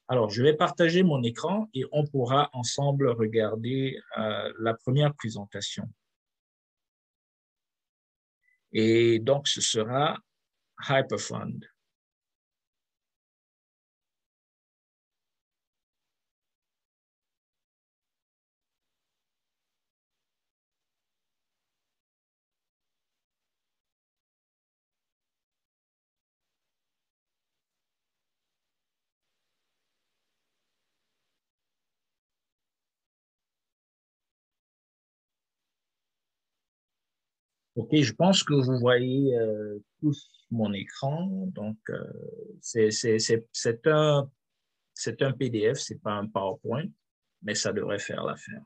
Alors, je vais partager mon écran et on pourra ensemble regarder la première présentation. Et donc, ce sera Hyperfund. OK, je pense que vous voyez tous mon écran. Donc, c'est un PDF, c'est pas un PowerPoint, mais ça devrait faire l'affaire.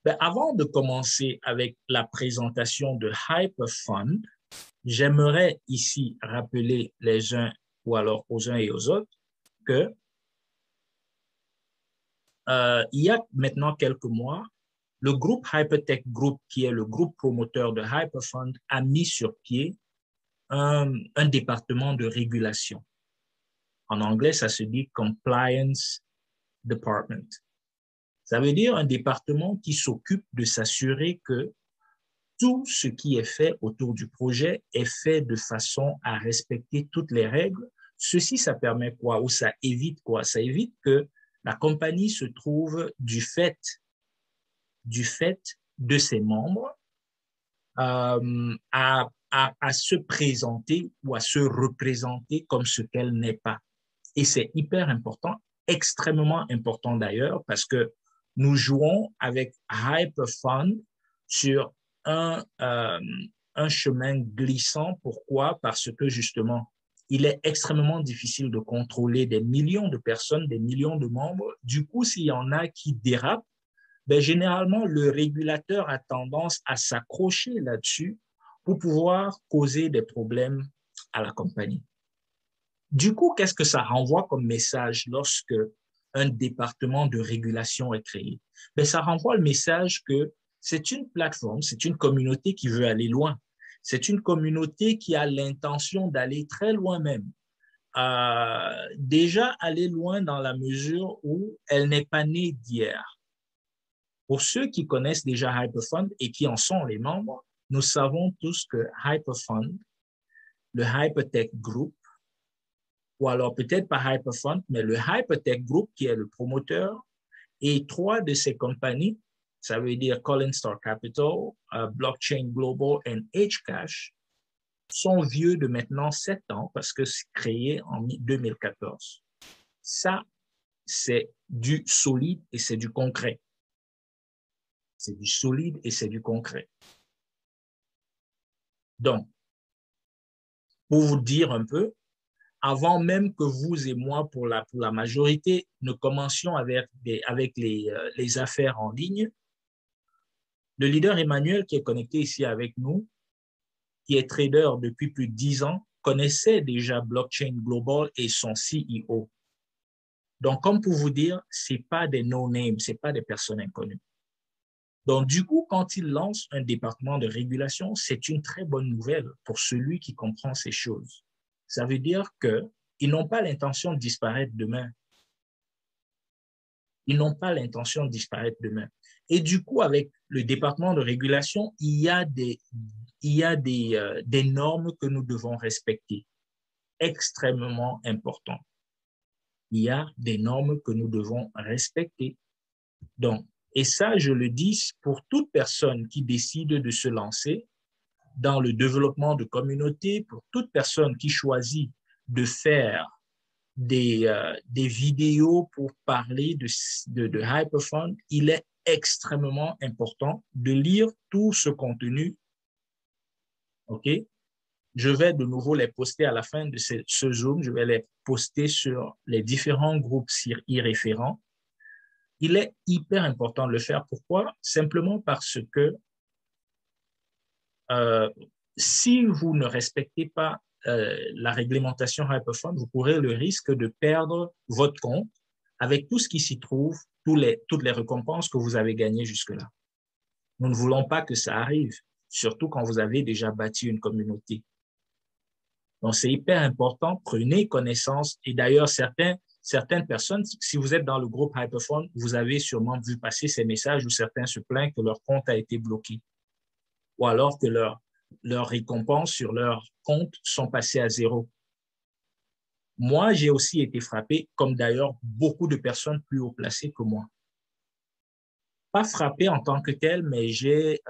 Ben, avant de commencer avec la présentation de Hyperfund, j'aimerais ici rappeler les uns ou alors aux uns et aux autres que il y a maintenant quelques mois, le groupe Hypertech Group, qui est le groupe promoteur de Hyperfund, a mis sur pied un département de régulation. En anglais, ça se dit Compliance Department. Ça veut dire un département qui s'occupe de s'assurer que tout ce qui est fait autour du projet est fait de façon à respecter toutes les règles. Ceci, ça permet quoi? Ou ça évite quoi? Ça évite que la compagnie se trouve du fait de ses membres à se présenter ou à se représenter comme ce qu'elle n'est pas. Et c'est hyper important, extrêmement important d'ailleurs, parce que nous jouons avec Hyperfund sur un chemin glissant. Pourquoi? Parce que justement, il est extrêmement difficile de contrôler des millions de personnes, des millions de membres. Du coup, s'il y en a qui dérapent, ben, généralement, le régulateur a tendance à s'accrocher là-dessus pour pouvoir causer des problèmes à la compagnie. Du coup, qu'est-ce que ça renvoie comme message lorsque un département de régulation est créé? Ben, ça renvoie le message que c'est une plateforme, c'est une communauté qui veut aller loin. C'est une communauté qui a l'intention d'aller très loin même. Déjà aller loin dans la mesure où elle n'est pas née d'hier. Pour ceux qui connaissent déjà Hyperfund et qui en sont les membres, nous savons tous que Hyperfund, le Hypertech Group, ou alors peut-être pas Hyperfund, mais le Hypertech Group qui est le promoteur, et trois de ces compagnies, ça veut dire Coinstar Capital, Blockchain Global et Hcash, sont vieux de maintenant 7 ans parce que c'est créé en 2014. Ça, c'est du solide et c'est du concret. C'est du solide et c'est du concret. Donc, pour vous dire un peu, avant même que vous et moi, pour la majorité, ne commencions avec les affaires en ligne, le leader Emmanuel, qui est connecté ici avec nous, qui est trader depuis plus de 10 ans, connaissait déjà Blockchain Global et son CEO. Donc, comme pour vous dire, ce n'est pas des no-names, ce n'est pas des personnes inconnues. Donc, du coup, quand il lance un département de régulation, c'est une très bonne nouvelle pour celui qui comprend ces choses. Ça veut dire qu'ils n'ont pas l'intention de disparaître demain. Ils n'ont pas l'intention de disparaître demain. Et du coup, avec le département de régulation, il y a des normes que nous devons respecter, extrêmement importantes. Il y a des normes que nous devons respecter. Donc, et ça, je le dis pour toute personne qui décide de se lancer dans le développement de communautés, pour toute personne qui choisit de faire des vidéos pour parler de Hyperfund, il est extrêmement important de lire tout ce contenu. OK? Je vais de nouveau les poster à la fin de ce Zoom. Je vais les poster sur les différents groupes irréférents. Il est hyper important de le faire. Pourquoi? Simplement parce que si vous ne respectez pas la réglementation Hyperfund, vous courez le risque de perdre votre compte avec tout ce qui s'y trouve, toutes les récompenses que vous avez gagnées jusque-là. Nous ne voulons pas que ça arrive, surtout quand vous avez déjà bâti une communauté. Donc, c'est hyper important. Prenez connaissance. Et d'ailleurs, certaines personnes, si vous êtes dans le groupe Hyperphone, vous avez sûrement vu passer ces messages où certains se plaignent que leur compte a été bloqué ou alors que leurs récompenses sur leur compte sont passées à zéro. Moi, j'ai aussi été frappé, comme d'ailleurs beaucoup de personnes plus haut placées que moi. Pas frappé en tant que tel, mais j'ai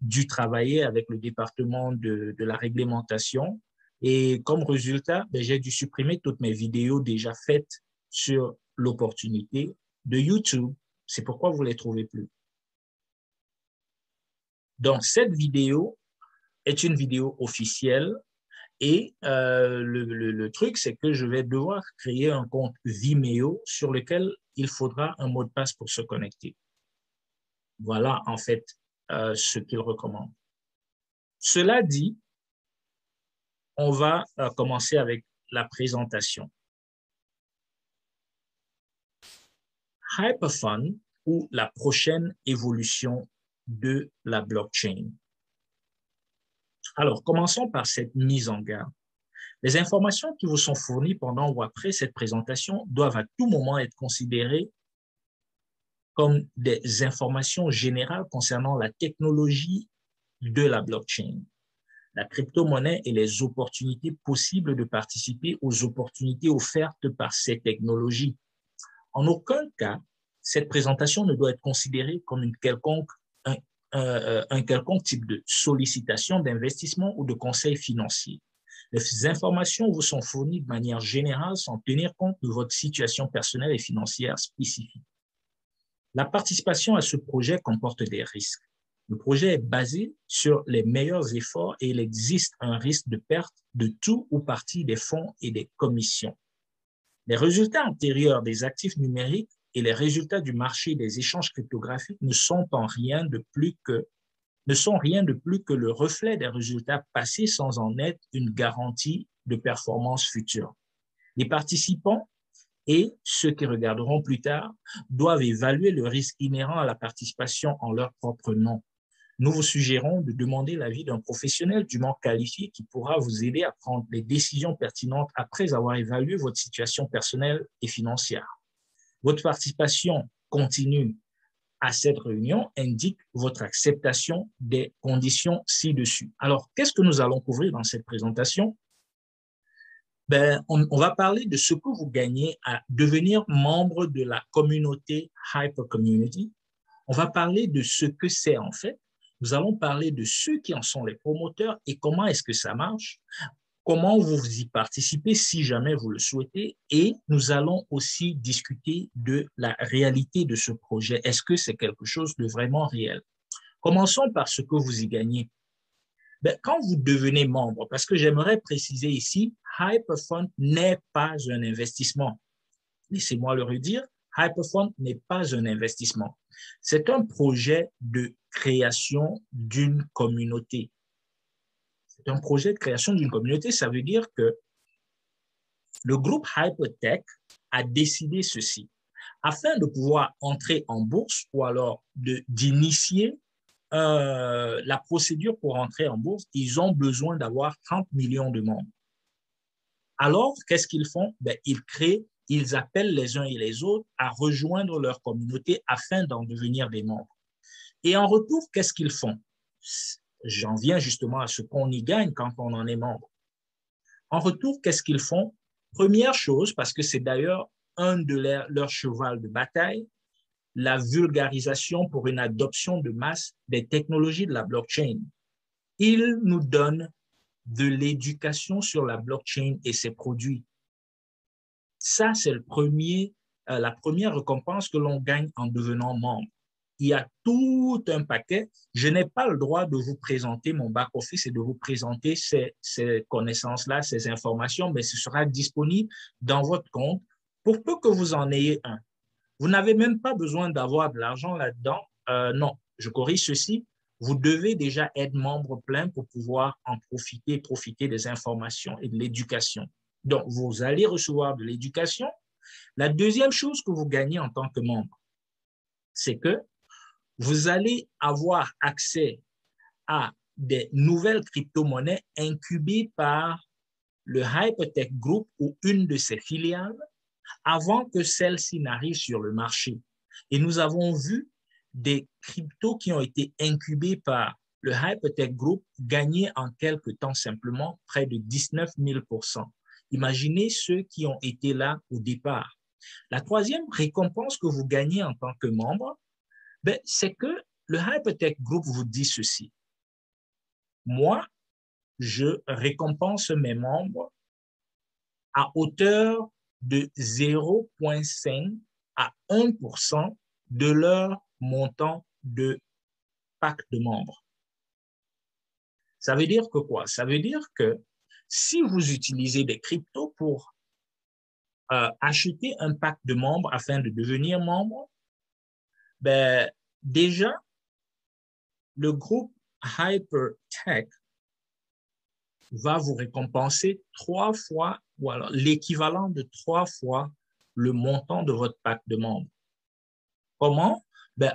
dû travailler avec le département de la réglementation et comme résultat, j'ai dû supprimer toutes mes vidéos déjà faites sur l'opportunité de YouTube. C'est pourquoi vous ne les trouvez plus. Donc, cette vidéo est une vidéo officielle et le truc, c'est que je vais devoir créer un compte Vimeo sur lequel il faudra un mot de passe pour se connecter. Voilà, en fait, ce qu'il recommande. Cela dit, on va commencer avec la présentation. Hyperfund ou la prochaine évolution de la blockchain. Alors, commençons par cette mise en garde. Les informations qui vous sont fournies pendant ou après cette présentation doivent à tout moment être considérées comme des informations générales concernant la technologie de la blockchain, la crypto-monnaie et les opportunités possibles de participer aux opportunités offertes par ces technologies. En aucun cas, cette présentation ne doit être considérée comme un quelconque type de sollicitation d'investissement ou de conseil financier. Les informations vous sont fournies de manière générale sans tenir compte de votre situation personnelle et financière spécifique. La participation à ce projet comporte des risques. Le projet est basé sur les meilleurs efforts et il existe un risque de perte de tout ou partie des fonds et des commissions. Les résultats antérieurs des actifs numériques et les résultats du marché des échanges cryptographiques ne sont rien de plus que le reflet des résultats passés sans en être une garantie de performance future. Les participants et ceux qui regarderont plus tard doivent évaluer le risque inhérent à la participation en leur propre nom. Nous vous suggérons de demander l'avis d'un professionnel dûment qualifié qui pourra vous aider à prendre les décisions pertinentes après avoir évalué votre situation personnelle et financière. Votre participation continue à cette réunion indique votre acceptation des conditions ci-dessus. Alors, qu'est-ce que nous allons couvrir dans cette présentation? On va parler de ce que vous gagnez à devenir membre de la communauté Hyper Community. On va parler de ce que c'est en fait. Nous allons parler de ceux qui en sont les promoteurs et comment est-ce que ça marche, comment vous y participez si jamais vous le souhaitez, et nous allons aussi discuter de la réalité de ce projet. Est-ce que c'est quelque chose de vraiment réel? Commençons par ce que vous y gagnez. Quand vous devenez membre, parce que j'aimerais préciser ici, Hyperfund n'est pas un investissement. Laissez-moi le redire, Hyperfund n'est pas un investissement. C'est un projet de création d'une communauté. C'est un projet de création d'une communauté. Ça veut dire que le groupe Hypertech a décidé ceci. Afin de pouvoir entrer en bourse ou alors d'initier la procédure pour entrer en bourse, ils ont besoin d'avoir 30 millions de membres. Alors, qu'est-ce qu'ils font? Ils appellent les uns et les autres à rejoindre leur communauté afin d'en devenir des membres. Et en retour, qu'est-ce qu'ils font? J'en viens justement à ce qu'on y gagne quand on en est membre. En retour, qu'est-ce qu'ils font? Première chose, parce que c'est d'ailleurs un de leurs chevals de bataille, la vulgarisation pour une adoption de masse des technologies de la blockchain. Ils nous donnent de l'éducation sur la blockchain et ses produits. Ça, c'est la première récompense que l'on gagne en devenant membre. Il y a tout un paquet. Je n'ai pas le droit de vous présenter mon back-office et de vous présenter ces connaissances-là, ces informations, mais ce sera disponible dans votre compte pour peu que vous en ayez un. Vous n'avez même pas besoin d'avoir de l'argent là-dedans. Non, je corrige ceci. Vous devez déjà être membre plein pour pouvoir en profiter des informations et de l'éducation. Donc, vous allez recevoir de l'éducation. La deuxième chose que vous gagnez en tant que membre, c'est que vous allez avoir accès à des nouvelles crypto-monnaies incubées par le Hypertech Group ou une de ses filiales avant que celle-ci n'arrive sur le marché. Et nous avons vu des cryptos qui ont été incubés par le Hypertech Group gagner en quelques temps simplement près de 19 000 %. Imaginez ceux qui ont été là au départ. La troisième récompense que vous gagnez en tant que membre, c'est que le Hypertech Group vous dit ceci. Moi, je récompense mes membres à hauteur de 0,5 à 1% de leur montant de pack de membres. Ça veut dire que quoi? Ça veut dire que si vous utilisez des cryptos pour acheter un pack de membres afin de devenir membre, déjà, le groupe Hypertech va vous récompenser 3 fois, ou alors l'équivalent de 3 fois le montant de votre pack de membres. Comment?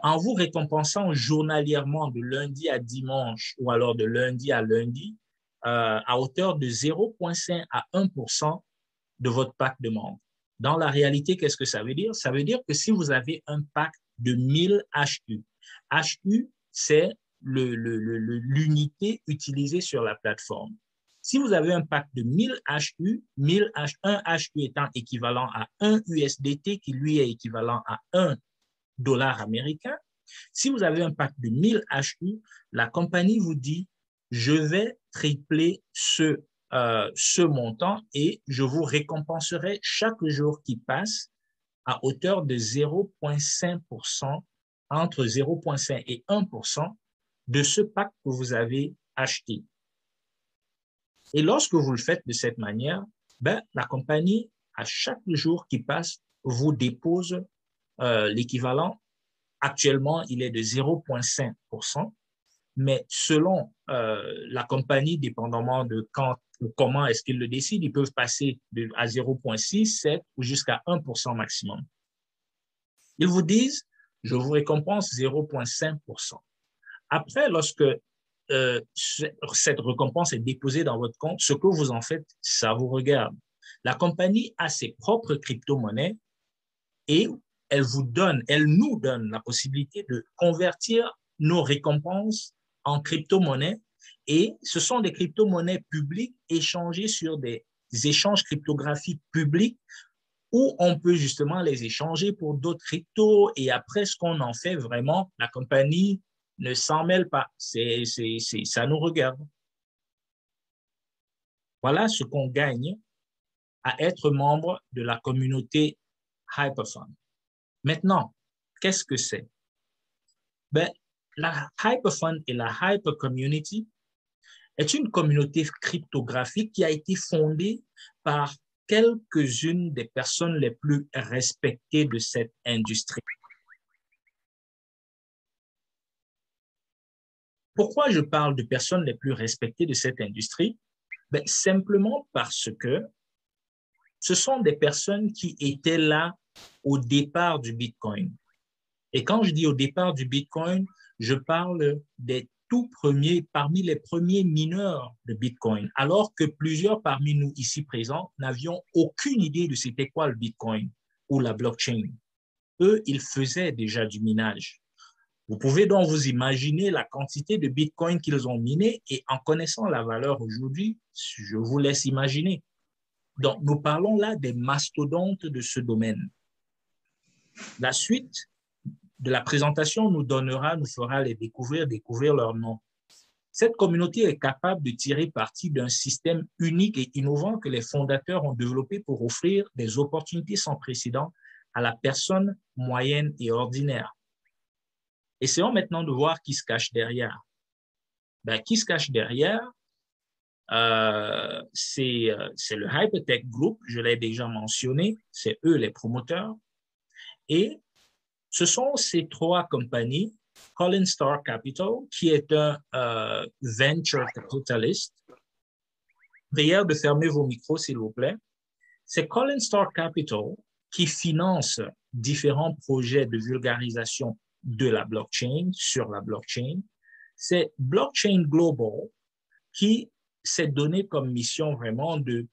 En vous récompensant journalièrement de lundi à dimanche ou alors de lundi à lundi à hauteur de 0,5 à 1% de votre pack de membres. Dans la réalité, qu'est-ce que ça veut dire? Ça veut dire que si vous avez un pack de 1000 HU, HU, c'est l'unité utilisée sur la plateforme. Si vous avez un pack de 1000 HU, un HU étant équivalent à 1 USDT qui lui est équivalent à 1 dollar américain, si vous avez un pack de 1000 HU, la compagnie vous dit, je vais tripler ce montant et je vous récompenserai chaque jour qui passe à hauteur de 0,5%, entre 0,5 et 1% de ce pack que vous avez acheté. Et lorsque vous le faites de cette manière, la compagnie, à chaque jour qui passe, vous dépose l'équivalent. Actuellement, il est de 0,5%, mais selon la compagnie, dépendamment de quand ou comment est-ce qu'ils le décident, ils peuvent passer à 0,6, 7 ou jusqu'à 1% maximum. Ils vous disent, je vous récompense 0,5%. Après, lorsque cette récompense est déposée dans votre compte, ce que vous en faites, ça vous regarde. La compagnie a ses propres crypto-monnaies et elle nous donne la possibilité de convertir nos récompenses en crypto-monnaies et ce sont des crypto-monnaies publiques échangées sur des échanges cryptographiques publics où on peut justement les échanger pour d'autres cryptos et après ce qu'on en fait vraiment, la compagnie ne s'en mêle pas. Ça nous regarde. Voilà ce qu'on gagne à être membre de la communauté Hyperfund. Maintenant, qu'est-ce que c'est? La Hyperfund et la Hyper Community est une communauté cryptographique qui a été fondée par quelques-unes des personnes les plus respectées de cette industrie. Pourquoi je parle de personnes les plus respectées de cette industrie? Simplement parce que ce sont des personnes qui étaient là au départ du Bitcoin. Et quand je dis au départ du Bitcoin, je parle des tout premiers, parmi les premiers mineurs de Bitcoin, alors que plusieurs parmi nous ici présents n'avions aucune idée de c'était quoi le Bitcoin ou la blockchain. Eux, ils faisaient déjà du minage. Vous pouvez donc vous imaginer la quantité de Bitcoin qu'ils ont miné et en connaissant la valeur aujourd'hui, je vous laisse imaginer. Donc, nous parlons là des mastodontes de ce domaine. La suite de la présentation nous fera les découvrir leur nom. Cette communauté est capable de tirer parti d'un système unique et innovant que les fondateurs ont développé pour offrir des opportunités sans précédent à la personne moyenne et ordinaire. Essayons maintenant de voir qui se cache derrière. Qui se cache derrière? C'est le Hypertech Group, je l'ai déjà mentionné, c'est eux les promoteurs. Et ce sont ces 3 compagnies, Colin Star Capital, qui est un venture capitalist. Prière de fermer vos micros, s'il vous plaît. C'est Colin Star Capital qui finance différents projets de vulgarisation de la blockchain, sur la blockchain. C'est Blockchain Global qui s'est donné comme mission vraiment de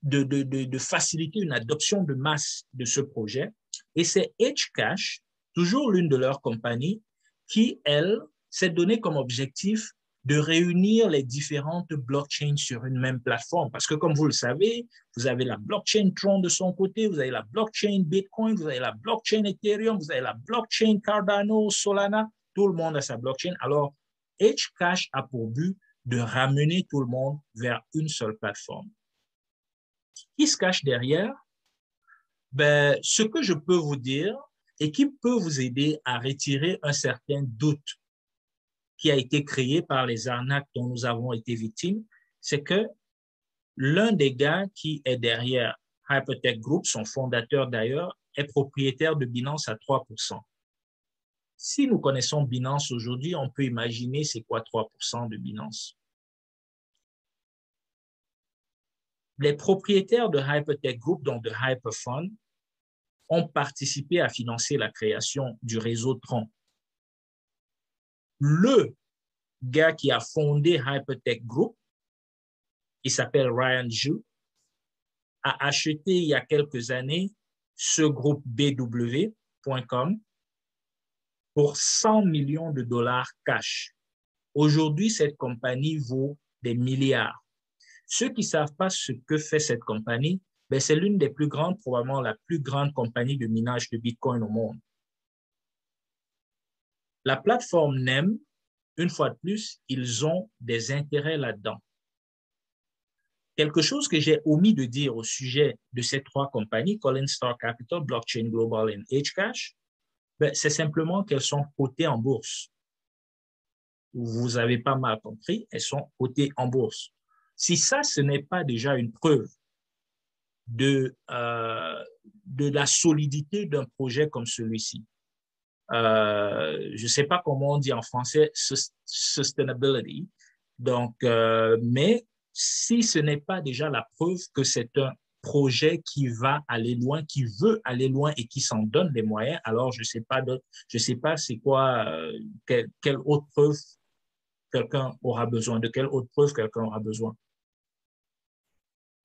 de faciliter une adoption de masse de ce projet. Et c'est Hcash, toujours l'une de leurs compagnies, qui, elle, s'est donné comme objectif de réunir les différentes blockchains sur une même plateforme. Parce que comme vous le savez, vous avez la blockchain Tron de son côté, vous avez la blockchain Bitcoin, vous avez la blockchain Ethereum, vous avez la blockchain Cardano, Solana, tout le monde a sa blockchain. Alors, Hcash a pour but de ramener tout le monde vers une seule plateforme. Qui se cache derrière? Ben, ce que je peux vous dire et qui peut vous aider à retirer un certain doute qui a été créé par les arnaques dont nous avons été victimes, c'est que l'un des gars qui est derrière Hypertech Group, son fondateur d'ailleurs, est propriétaire de Binance à 3%. Si nous connaissons Binance aujourd'hui, on peut imaginer c'est quoi 3% de Binance. Les propriétaires de Hypertech Group, donc de Hyperfund, ont participé à financer la création du réseau Tron. Le gars qui a fondé Hypertech Group, il s'appelle Ryan Zhu, a acheté il y a quelques années ce groupe BW.com pour 100 millions de dollars cash. Aujourd'hui, cette compagnie vaut des milliards. Ceux qui ne savent pas ce que fait cette compagnie, ben c'est l'une des plus grandes, probablement la plus grande compagnie de minage de Bitcoin au monde. La plateforme NEM, une fois de plus, ils ont des intérêts là-dedans. Quelque chose que j'ai omis de dire au sujet de ces trois compagnies, Coinstar Capital, Blockchain Global et Hcash, ben, c'est simplement qu'elles sont cotées en bourse. Vous avez pas mal compris, elles sont cotées en bourse. Si ça, ce n'est pas déjà une preuve de la solidité d'un projet comme celui-ci. Je ne sais pas comment on dit en français sustainability. Donc, mais si ce n'est pas déjà la preuve que c'est un projet qui va aller loin, qui veut aller loin et qui s'en donne les moyens, alors je sais pas c'est quoi, quelle autre preuve quelqu'un aura besoin, de quelle autre preuve quelqu'un aura besoin.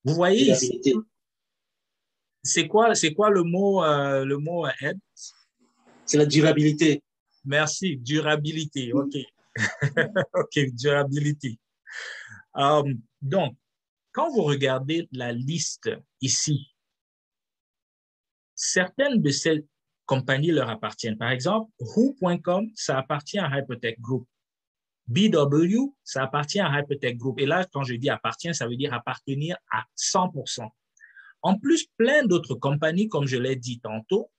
Vous voyez ici, c'est quoi le mot Ed? C'est la durabilité. Merci, durabilité. OK. OK, durabilité. Donc, quand vous regardez la liste ici, certaines de ces compagnies leur appartiennent. Par exemple, Who.com, ça appartient à Hypertech Group. BW, ça appartient à Hypertech Group. Et là, quand je dis appartient, ça veut dire appartenir à 100%. En plus, plein d'autres compagnies, comme je l'ai dit tantôt,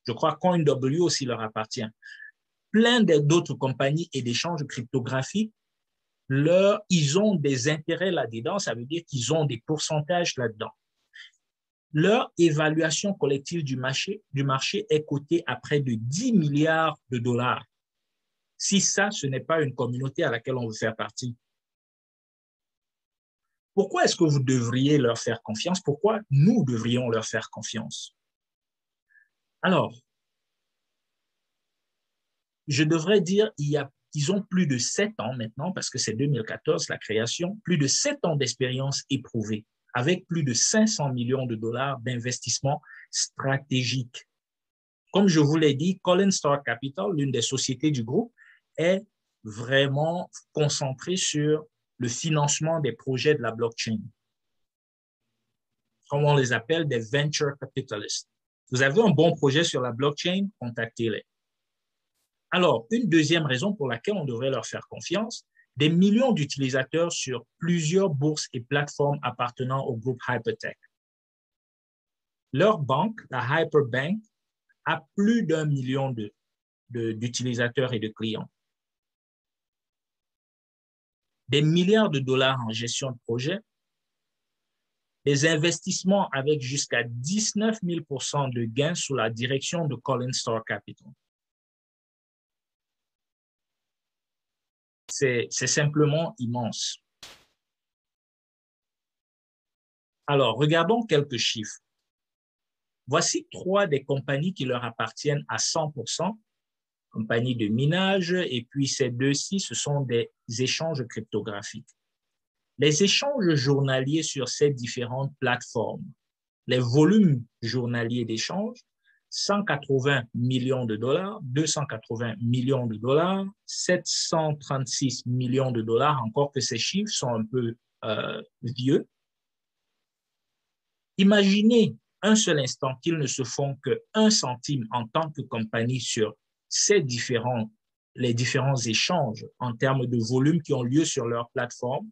je crois CoinW aussi leur appartient. Plein d'autres compagnies et d'échanges cryptographiques, ils ont des intérêts là-dedans, ça veut dire qu'ils ont des pourcentages là-dedans. Leur évaluation collective du marché est cotée à près de 10 milliards de dollars. Si ça, ce n'est pas une communauté à laquelle on veut faire partie. Pourquoi est-ce que vous devriez leur faire confiance? Pourquoi nous devrions leur faire confiance? Alors, je devrais dire, ils ont plus de 7 ans maintenant, parce que c'est 2014 la création, plus de 7 ans d'expérience éprouvée, avec plus de 500 millions de dollars d'investissement stratégique. Comme je vous l'ai dit, Coinstar Capital, l'une des sociétés du groupe, est vraiment concentrée sur le financement des projets de la blockchain. Comme on les appelle, des venture capitalists. Vous avez un bon projet sur la blockchain, contactez-les. Alors, une deuxième raison pour laquelle on devrait leur faire confiance, des millions d'utilisateurs sur plusieurs bourses et plateformes appartenant au groupe Hypertech. Leur banque, la Hyperbank, a plus d'1 million d'utilisateurs et de clients. Des milliards de dollars en gestion de projet, des investissements avec jusqu'à 19 000% de gains sous la direction de Coinstar Capital. C'est simplement immense. Alors, regardons quelques chiffres. Voici 3 des compagnies qui leur appartiennent à 100%, compagnies de minage, et puis ces 2-ci, ce sont des échanges cryptographiques. Les échanges journaliers sur ces différentes plateformes, les volumes journaliers d'échanges, 180 millions de dollars, 280 millions de dollars, 736 millions de dollars, encore que ces chiffres sont un peu vieux. Imaginez un seul instant qu'ils ne se font que 1 centime en tant que compagnie sur les différents échanges en termes de volume qui ont lieu sur leur plateforme.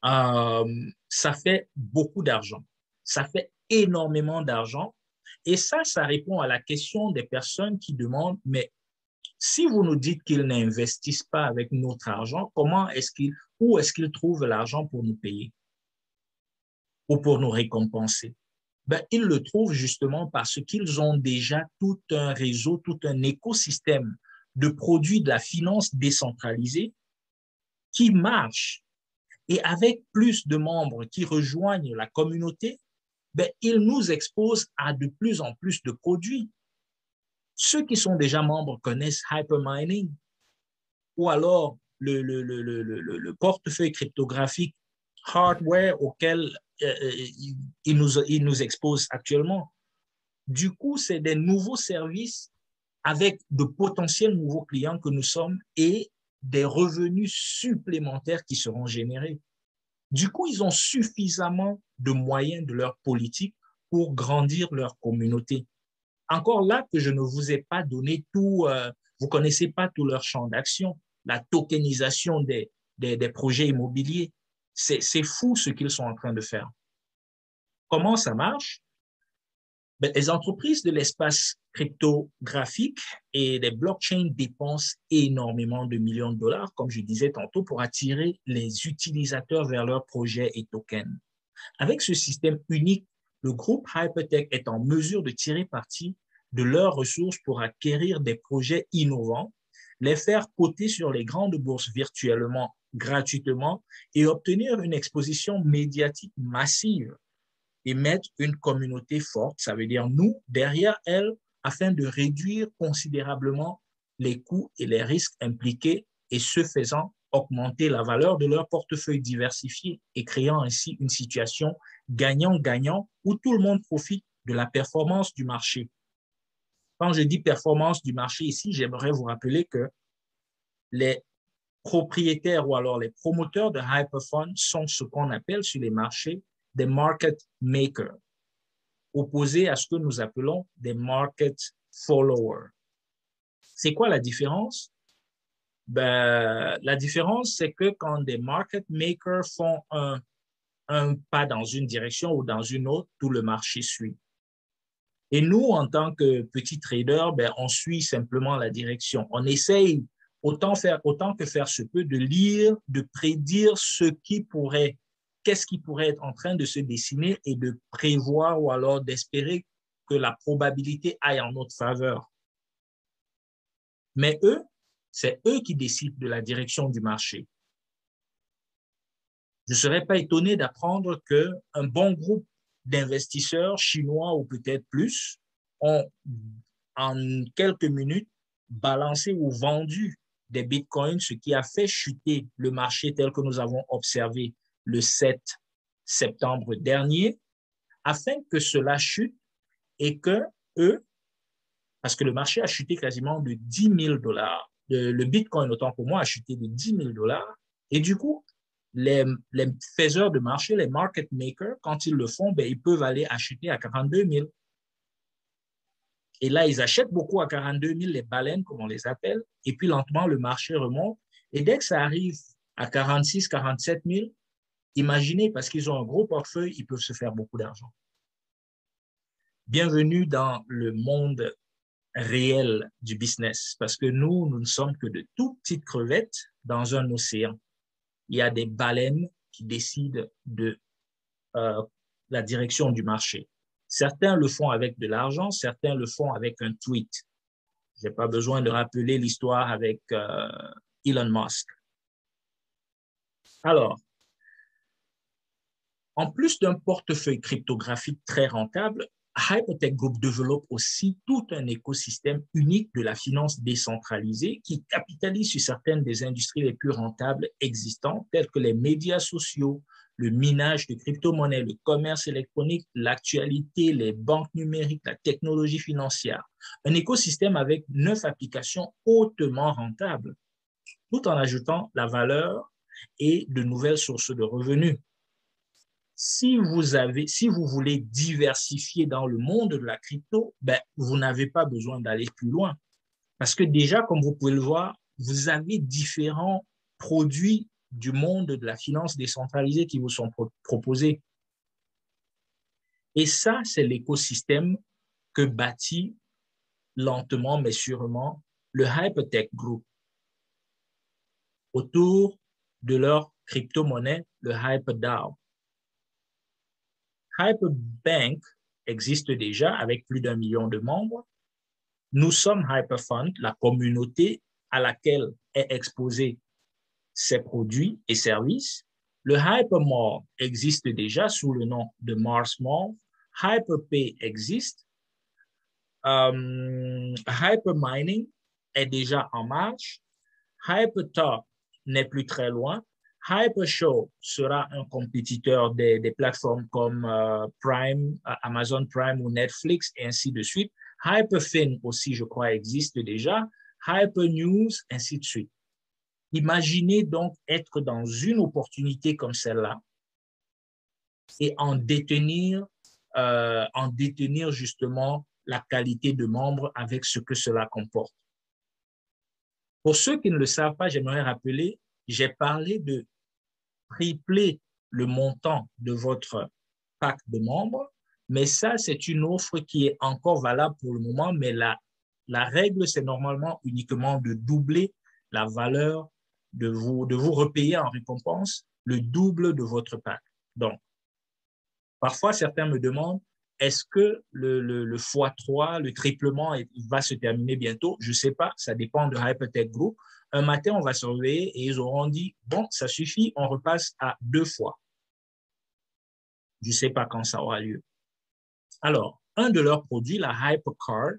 Ça fait beaucoup d'argent. Ça fait énormément d'argent. Et ça répond à la question des personnes qui demandent, mais si vous nous dites qu'ils n'investissent pas avec notre argent, où est-ce qu'ils trouvent l'argent pour nous payer ou pour nous récompenser? Ben, ils le trouvent justement parce qu'ils ont déjà tout un réseau, tout un écosystème de produits de la finance décentralisée qui marche. Et avec plus de membres qui rejoignent la communauté, ben, ils nous exposent à de plus en plus de produits. Ceux qui sont déjà membres connaissent Hypermining ou alors le portefeuille cryptographique hardware auquel ils nous exposent actuellement. Du coup, c'est des nouveaux services avec de potentiels nouveaux clients que nous sommes et des revenus supplémentaires qui seront générés. Du coup, ils ont suffisamment de moyens de leur politique pour grandir leur communauté. Encore là que je ne vous ai pas donné tout, vous ne connaissez pas tout leur champ d'action, la tokenisation des projets immobiliers. C'est fou ce qu'ils sont en train de faire. Comment ça marche? Ben, les entreprises de l'espace cryptographique et les blockchains dépensent énormément de millions de dollars, comme je disais tantôt, pour attirer les utilisateurs vers leurs projets et tokens. Avec ce système unique, le groupe Hypertech est en mesure de tirer parti de leurs ressources pour acquérir des projets innovants, les faire coter sur les grandes bourses virtuellement, gratuitement et obtenir une exposition médiatique massive et mettre une communauté forte, ça veut dire nous, derrière elle, afin de réduire considérablement les coûts et les risques impliqués et ce faisant augmenter la valeur de leur portefeuille diversifié et créant ainsi une situation gagnant-gagnant où tout le monde profite de la performance du marché. Quand je dis performance du marché ici, j'aimerais vous rappeler que les propriétaires ou alors les promoteurs de Hyperfund sont ce qu'on appelle sur les marchés des market makers, opposés à ce que nous appelons des market followers. C'est quoi la différence? Ben, la différence, c'est que quand des market makers font un pas dans une direction ou dans une autre, tout le marché suit. Et nous, en tant que petits traders, ben, on suit simplement la direction. On essaye autant que faire se peut de lire, de prédire qu'est-ce qui pourrait être en train de se dessiner et de prévoir ou alors d'espérer que la probabilité aille en notre faveur. Mais c'est eux qui décident de la direction du marché. Je ne serais pas étonné d'apprendre qu'un bon groupe d'investisseurs chinois ou peut-être plus ont en quelques minutes balancé ou vendu des bitcoins, ce qui a fait chuter le marché tel que nous avons observé le 7 septembre dernier, afin que cela chute et que eux, parce que le marché a chuté quasiment de 10 000 dollars, le bitcoin, autant pour moi, a chuté de 10 000 dollars, et du coup, les faiseurs de marché, les market makers, quand ils le font, ben, ils peuvent aller acheter à 42 000. Et là, ils achètent beaucoup à 42 000, les baleines, comme on les appelle, et puis lentement, le marché remonte. Et dès que ça arrive à 46 000, 47 000, imaginez, parce qu'ils ont un gros portefeuille, ils peuvent se faire beaucoup d'argent. Bienvenue dans le monde réel du business, parce que nous ne sommes que de toutes petites crevettes dans un océan. Il y a des baleines qui décident de la direction du marché. Certains le font avec de l'argent, certains le font avec un tweet. Je n'ai pas besoin de rappeler l'histoire avec Elon Musk. Alors, en plus d'un portefeuille cryptographique très rentable, Hypertech Group développe aussi tout un écosystème unique de la finance décentralisée qui capitalise sur certaines des industries les plus rentables existantes, telles que les médias sociaux, le minage de crypto-monnaies, le commerce électronique, l'actualité, les banques numériques, la technologie financière. Un écosystème avec 9 applications hautement rentables, tout en ajoutant la valeur et de nouvelles sources de revenus. Si vous voulez diversifier dans le monde de la crypto, vous n'avez pas besoin d'aller plus loin. Parce que déjà, comme vous pouvez le voir, vous avez différents produits du monde de la finance décentralisée qui vous sont proposés. Et ça, c'est l'écosystème que bâtit lentement mais sûrement le Hypertech Group autour de leur crypto-monnaie, le HyperDAO. Hyperbank existe déjà avec plus d'1 million de membres. Nous sommes Hyperfund, la communauté à laquelle est exposé ces produits et services. Le Hypermall existe déjà sous le nom de Mars Mall. Hyperpay existe. Hypermining est déjà en marche. Hypertalk n'est plus très loin. Hypershow sera un compétiteur des plateformes comme Prime, Amazon Prime ou Netflix, et ainsi de suite. Hyperfin aussi, je crois, existe déjà. Hypernews, ainsi de suite. Imaginez donc être dans une opportunité comme celle-là et en détenir justement la qualité de membre avec ce que cela comporte. Pour ceux qui ne le savent pas, j'aimerais rappeler, j'ai parlé de tripler le montant de votre pack de membres, mais ça, c'est une offre qui est encore valable pour le moment, mais la règle, c'est normalement uniquement de doubler la valeur de vous repayer en récompense le double de votre pack. Donc, parfois, certains me demandent, est-ce que le x3, le triplement va se terminer bientôt? Je ne sais pas, ça dépend de Hypertech Group. Un matin, on va se réveiller et ils auront dit, bon, ça suffit, on repasse à 2 fois. Je ne sais pas quand ça aura lieu. Alors, un de leurs produits, la Hypercard.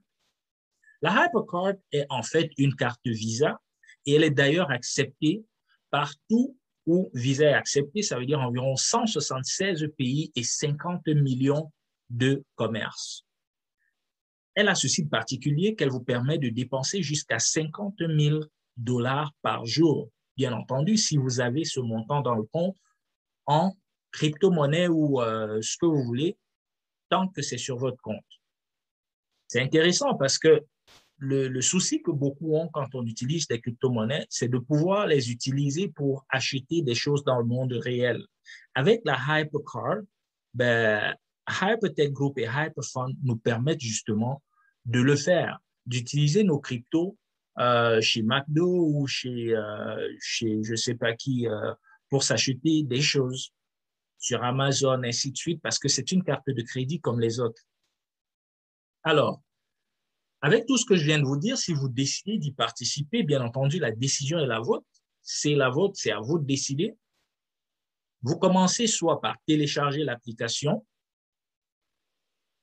La Hypercard est en fait une carte Visa et elle est d'ailleurs acceptée partout où Visa est accepté, ça veut dire environ 176 pays et 50 millions de commerces. Elle a ceci de particulier qu'elle vous permet de dépenser jusqu'à 50 000 $ par jour. Bien entendu, si vous avez ce montant dans le compte en crypto-monnaie ou ce que vous voulez, tant que c'est sur votre compte. C'est intéressant parce que le souci que beaucoup ont quand on utilise des crypto-monnaies, c'est de pouvoir les utiliser pour acheter des choses dans le monde réel. Avec la Hypercard, Hypertech Group et Hyperfund nous permettent justement de le faire, d'utiliser nos cryptos chez McDo ou chez je ne sais pas qui pour s'acheter des choses sur Amazon, ainsi de suite, parce que c'est une carte de crédit comme les autres. Alors, avec tout ce que je viens de vous dire, si vous décidez d'y participer, bien entendu, la décision est la vôtre. C'est la vôtre, c'est à vous de décider. Vous commencez soit par télécharger l'application,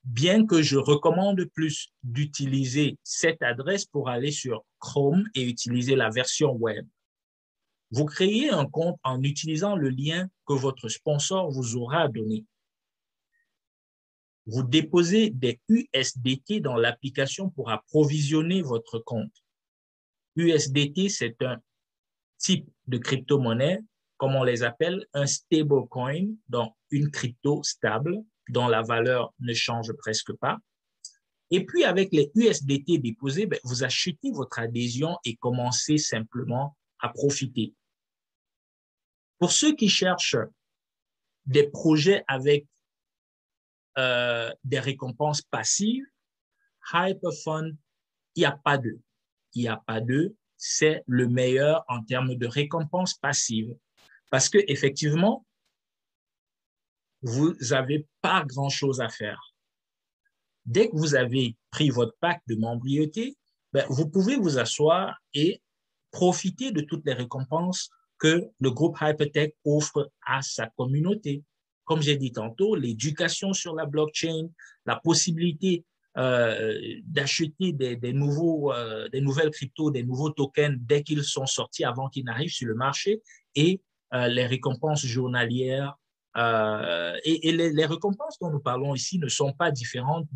bien que je recommande plus d'utiliser cette adresse pour aller sur Chrome et utiliser la version web. Vous créez un compte en utilisant le lien que votre sponsor vous aura donné. Vous déposez des USDT dans l'application pour approvisionner votre compte. USDT, c'est un type de crypto-monnaie, comme on les appelle, un stablecoin, donc une crypto stable dont la valeur ne change presque pas. Et puis, avec les USDT déposés, vous achetez votre adhésion et commencez simplement à profiter. Pour ceux qui cherchent des projets avec des récompenses passives, Hyperfund, il n'y a pas d'eux. Il n'y a pas d'eux. C'est le meilleur en termes de récompenses passives. Parce que effectivement, vous n'avez pas grand-chose à faire. Dès que vous avez pris votre pack de membriété, vous pouvez vous asseoir et profiter de toutes les récompenses que le groupe Hypertech offre à sa communauté, comme j'ai dit tantôt, l'éducation sur la blockchain, la possibilité d'acheter des nouvelles cryptos, des nouveaux tokens dès qu'ils sont sortis avant qu'ils n'arrivent sur le marché et les récompenses journalières. Et les récompenses dont nous parlons ici ne sont pas différentes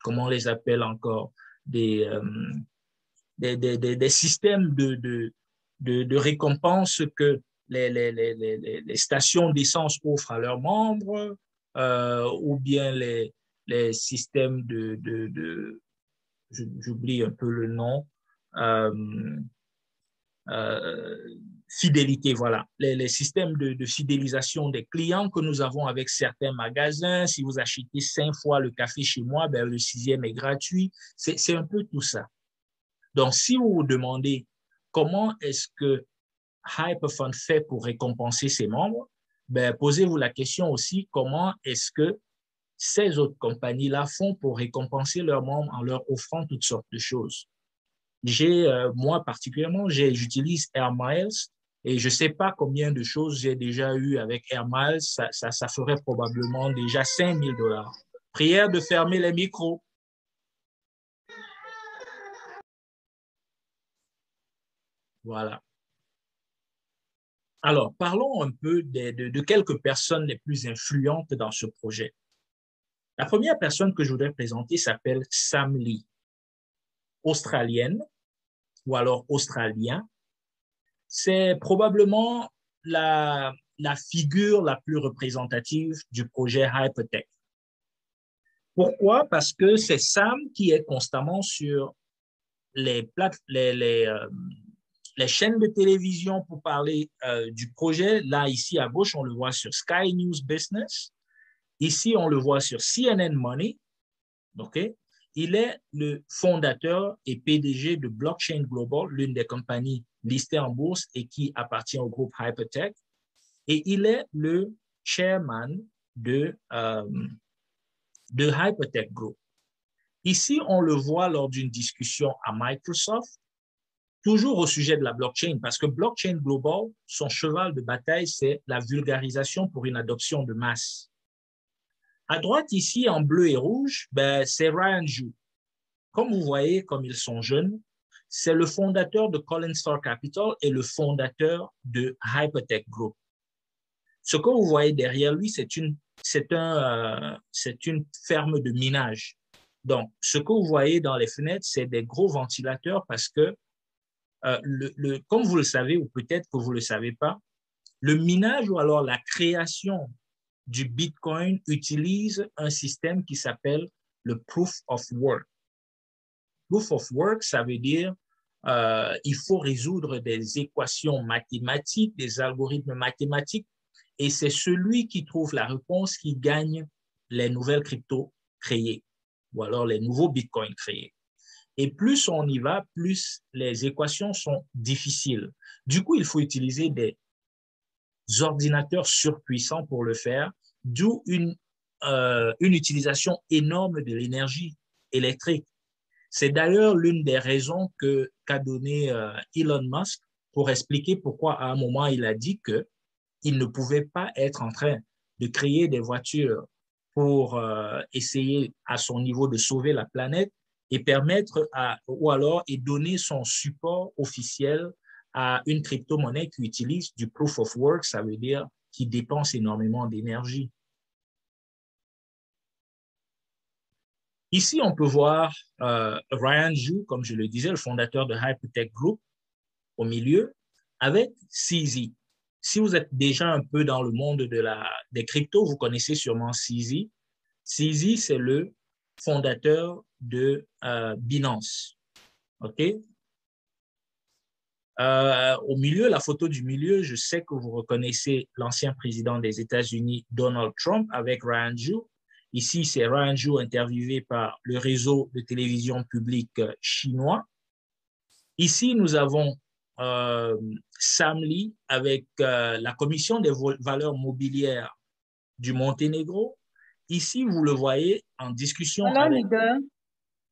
comment on les appelle encore, des systèmes de récompenses que les stations d'essence offrent à leurs membres, ou bien les systèmes j'oublie un peu le nom, euh, fidélité, voilà. Les systèmes de fidélisation des clients que nous avons avec certains magasins. Si vous achetez 5 fois le café chez moi, ben, le 6e est gratuit. C'est un peu tout ça. Donc, si vous vous demandez comment est-ce que Hyperfund fait pour récompenser ses membres, ben, posez-vous la question aussi, comment est-ce que ces autres compagnies-là font pour récompenser leurs membres en leur offrant toutes sortes de choses. Moi particulièrement, j'utilise Air Miles et je ne sais pas combien de choses j'ai déjà eu avec Air Miles. Ça ferait probablement déjà $5,000. Prière de fermer les micros. Voilà. Alors, parlons un peu de quelques personnes les plus influentes dans ce projet. La première personne que je voudrais présenter s'appelle Sam Lee, australienne ou alors australien. C'est probablement la figure la plus représentative du projet Hypertech. Pourquoi? Parce que c'est Sam qui est constamment sur les chaînes de télévision pour parler du projet. Là, ici à gauche, on le voit sur Sky News Business. Ici, on le voit sur CNN Money. Okay? Il est le fondateur et PDG de Blockchain Global, l'une des compagnies listées en bourse et qui appartient au groupe Hypertech. Et il est le chairman de Hypertech Group. Ici, on le voit lors d'une discussion à Microsoft, toujours au sujet de la blockchain, parce que Blockchain Global, son cheval de bataille, c'est la vulgarisation pour une adoption de masse. À droite, ici, en bleu et rouge, ben, c'est Ryan Zhu. Comme vous voyez, comme ils sont jeunes, c'est le fondateur de Coinstar Capital et le fondateur de Hypertech Group. Ce que vous voyez derrière lui, c'est une ferme de minage. Donc, ce que vous voyez dans les fenêtres, c'est des gros ventilateurs parce que, comme vous le savez, ou peut-être que vous ne le savez pas, le minage ou alors la création du Bitcoin utilise un système qui s'appelle le Proof of Work. Proof of Work, ça veut dire il faut résoudre des équations mathématiques, des algorithmes mathématiques, et c'est celui qui trouve la réponse qui gagne les nouvelles cryptos créées, ou alors les nouveaux Bitcoins créés. Et plus on y va, plus les équations sont difficiles. Du coup, il faut utiliser des ordinateurs surpuissants pour le faire, d'où une utilisation énorme de l'énergie électrique. C'est d'ailleurs l'une des raisons qu'a donné Elon Musk pour expliquer pourquoi à un moment il a dit qu'il ne pouvait pas être en train de créer des voitures pour essayer à son niveau de sauver la planète et permettre ou alors et donner son support officiel à une crypto-monnaie qui utilise du proof of work, ça veut dire qui dépense énormément d'énergie. Ici, on peut voir Ryan Zhu, comme je le disais, le fondateur de Hypertech Group, au milieu, avec CZ. Si vous êtes déjà un peu dans le monde des cryptos, vous connaissez sûrement CZ. CZ, c'est le fondateur de Binance. OK? Au milieu, la photo du milieu, je sais que vous reconnaissez l'ancien président des États-Unis, Donald Trump, avec Ryan Zhu. Ici, c'est Ryan Zhu interviewé par le réseau de télévision publique chinois. Ici, nous avons Sam Lee avec la Commission des valeurs mobilières du Monténégro. Ici, vous le voyez en discussion avec... Leader.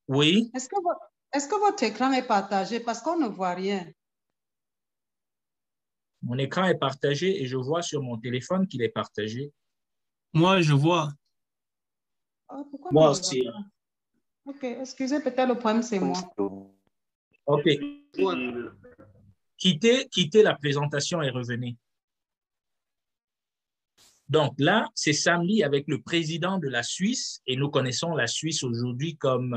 Oui. Est-ce que votre écran est partagé parce qu'on ne voit rien? Mon écran est partagé et je vois sur mon téléphone qu'il est partagé. Moi, je vois. Pourquoi Moi moi, je vois aussi. pas? Ok, excusez, peut-être le problème, c'est moi. OK. Quittez la présentation et revenez. Donc là, c'est Samli avec le président de la Suisse et nous connaissons la Suisse aujourd'hui comme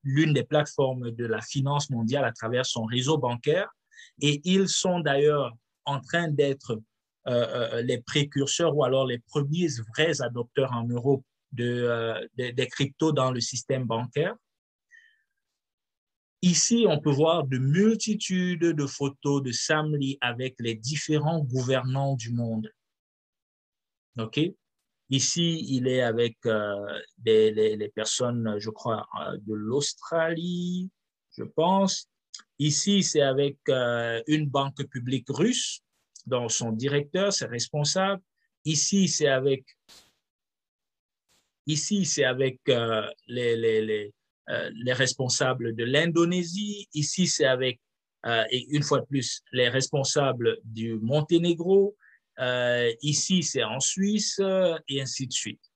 l'une des plateformes de la finance mondiale à travers son réseau bancaire. Et ils sont d'ailleurs en train d'être les précurseurs ou alors les premiers vrais adopteurs en Europe des cryptos dans le système bancaire. Ici, on peut voir de multitudes de photos de Samli avec les différents gouvernants du monde. OK? Ici, il est avec les personnes, je crois, de l'Australie, je pense. Ici, c'est avec une banque publique russe, dont son directeur, ses responsables. Ici, c'est avec les responsables de l'Indonésie. Ici, c'est avec, et une fois de plus, les responsables du Monténégro. Ici, c'est en Suisse, et ainsi de suite.